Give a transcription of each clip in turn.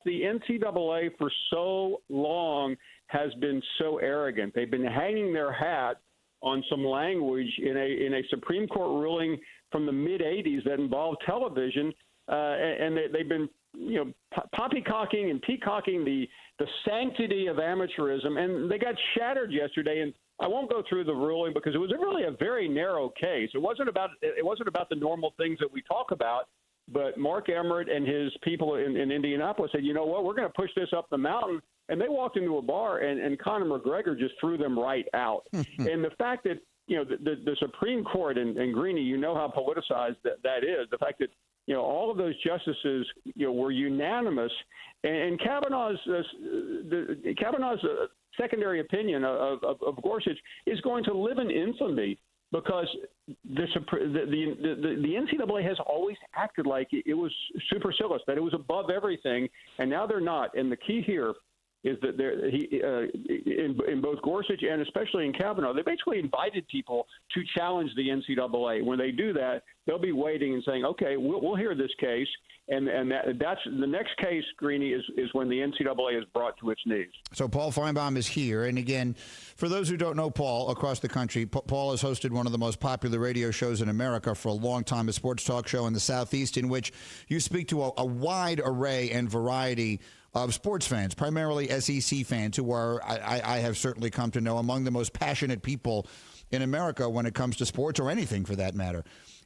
the NCAA for so long has been so arrogant. They've been hanging their hat on some language in a Supreme Court ruling from the mid-'80s that involved television, and they've been poppycocking and peacocking the sanctity of amateurism, and they got shattered yesterday. And I won't go through the ruling because it was really a very narrow case. It wasn't about the normal things that we talk about. But Mark Emmert and his people in Indianapolis said, you know what, we're going to push this up the mountain. And they walked into a bar, and Conor McGregor just threw them right out. And the fact that, the Supreme Court, and Greeny, you know how politicized that is, the fact that, all of those justices, were unanimous. And Kavanaugh's secondary opinion of Gorsuch is going to live in infamy because the NCAA has always acted like it was supercilious, that it was above everything, and now they're not. And the key here is that in both Gorsuch and especially in Kavanaugh, they basically invited people to challenge the NCAA. When they do that, they'll be waiting and saying, okay, we'll hear this case. And that's the next case, Greeny, is when the NCAA is brought to its knees. So Paul Finebaum is here. And again, for those who don't know Paul across the country, Paul has hosted one of the most popular radio shows in America for a long time, a sports talk show in the Southeast, in which you speak to a wide array and variety of sports fans, primarily SEC fans, who are, I have certainly come to know, among the most passionate people in America when it comes to sports, or anything for that matter.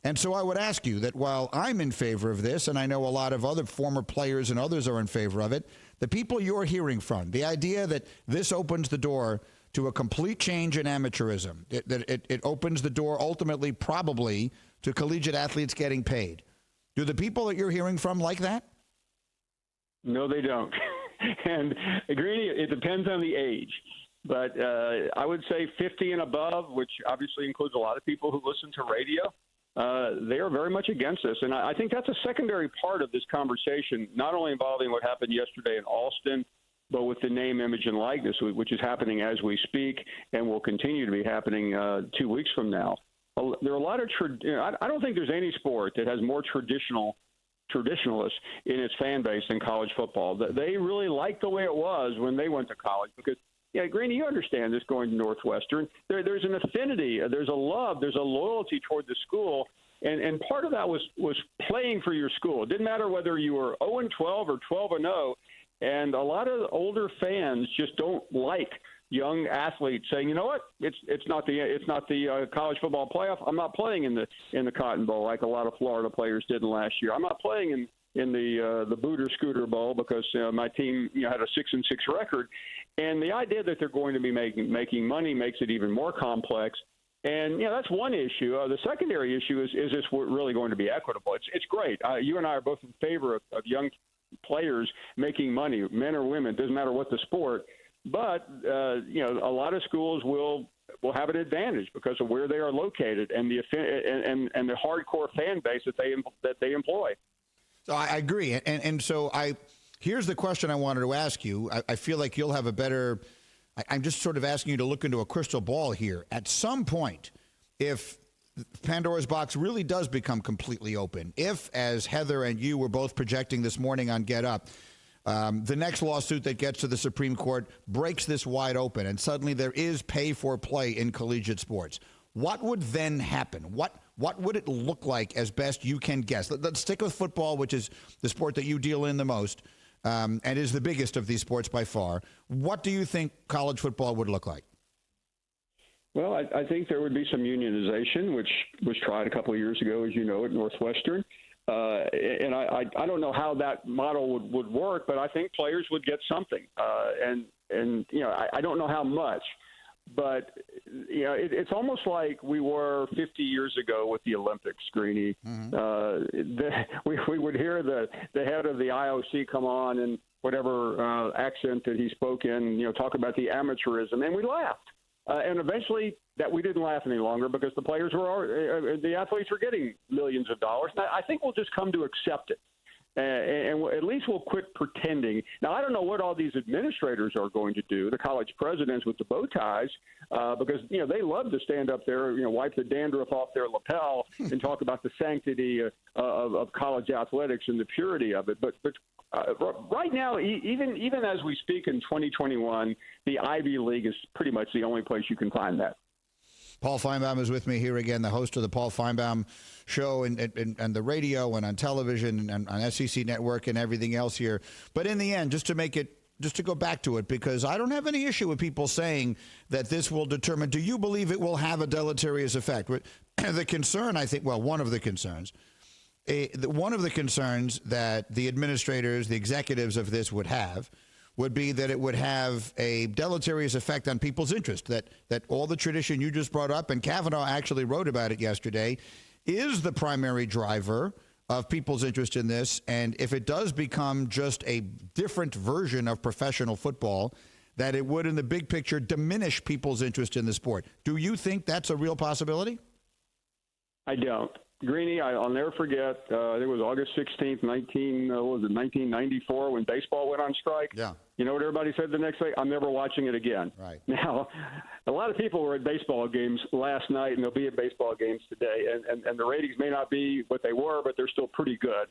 And so I would ask you that while I'm in favor of this, and I know a lot of other former players and others are in favor of it, the people you're hearing from, the idea that this opens the door to a complete change in amateurism, that it opens the door ultimately probably to collegiate athletes getting paid. Do the people that you're hearing from like that? No, they don't. And Greeny, it depends on the age. But I would say 50 and above, which obviously includes a lot of people who listen to radio, they are very much against this. And I think that's a secondary part of this conversation, not only involving what happened yesterday in Alston, but with the name, image, and likeness, which is happening as we speak and will continue to be happening 2 weeks from now. There are a lot of I don't think there's any sport that has more traditionalists in its fan base than college football. They really liked the way it was when they went to college because, Greeny, you understand this going to Northwestern. There's an affinity, there's a love, there's a loyalty toward the school, and part of that was playing for your school. It didn't matter whether you were 0-12 or 12-0, and a lot of older fans just don't like young athletes saying, you know what, it's not the college football playoff. I'm not playing in the Cotton Bowl like a lot of Florida players did last year. I'm not playing in the Booter Scooter Bowl because my team had a 6-6 record. And the idea that they're going to be making money makes it even more complex. And that's one issue. The secondary issue is this really going to be equitable? It's great. You and I are both in favor of young players making money, men or women. It doesn't matter what the sport. But a lot of schools will have an advantage because of where they are located and the hardcore fan base that they employ. So I agree, and so here's the question I wanted to ask you. I feel like you'll have a better. I'm just sort of asking you to look into a crystal ball here. At some point, if Pandora's box really does become completely open, if, as Heather and you were both projecting this morning on Get Up, the next lawsuit that gets to the Supreme Court breaks this wide open, and suddenly there is pay for play in collegiate sports. What would then happen? What would it look like as best you can guess? Let's stick with football, which is the sport that you deal in the most and is the biggest of these sports by far. What do you think college football would look like? Well, I think there would be some unionization, which was tried a couple of years ago, as you know, at Northwestern. And I don't know how that model would work, but I think players would get something. And I don't know how much. But, it's almost like we were 50 years ago with the Olympics, Greeny. Mm-hmm. We would hear the head of the IOC come on and whatever accent that he spoke in, talk about the amateurism, and we laughed. And eventually we didn't laugh any longer because the athletes were getting millions of dollars. And I think we'll just come to accept it. And at least we'll quit pretending. Now, I don't know what all these administrators are going to do, the college presidents with the bow ties, because, they love to stand up there, wipe the dandruff off their lapel and talk about the sanctity of college athletics and the purity of it. But right now, even as we speak in 2021, the Ivy League is pretty much the only place you can find that. Paul Finebaum is with me here again, the host of the Paul Finebaum Show and the radio and on television and on SEC Network and everything else here. But in the end, just to go back to it, because I don't have any issue with people saying that this will determine. Do you believe it will have a deleterious effect? The concern, I think, well, one of the concerns that the administrators, the executives of this would have would be that it would have a deleterious effect on people's interest, that all the tradition you just brought up, and Kavanaugh actually wrote about it yesterday, is the primary driver of people's interest in this. And if it does become just a different version of professional football, that it would, in the big picture, diminish people's interest in the sport. Do you think that's a real possibility? I don't. Greeny, I'll never forget, it was August 16th, 1994, when baseball went on strike. Yeah. You know what everybody said the next day? I'm never watching it again. Right. Now, a lot of people were at baseball games last night, and they'll be at baseball games today, and the ratings may not be what they were, but they're still pretty good.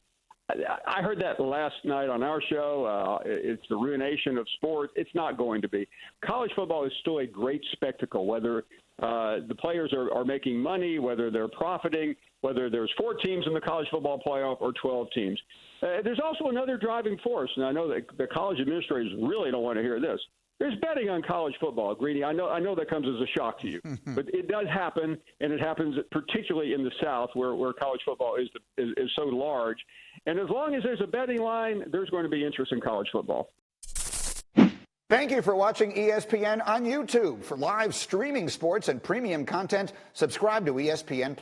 I heard that last night on our show. It's the ruination of sport. It's not going to be. College football is still a great spectacle, whether the players are making money, whether they're profiting, whether there's 4 teams in the college football playoff or 12 teams. There's also another driving force, and I know that the college administrators really don't want to hear this. There's betting on college football, Greeny. I know that comes as a shock to you, but it does happen, and it happens particularly in the South, where college football is so large. And as long as there's a betting line, there's going to be interest in college football. Thank you for watching ESPN on YouTube. For live streaming sports and premium content, subscribe to ESPN+.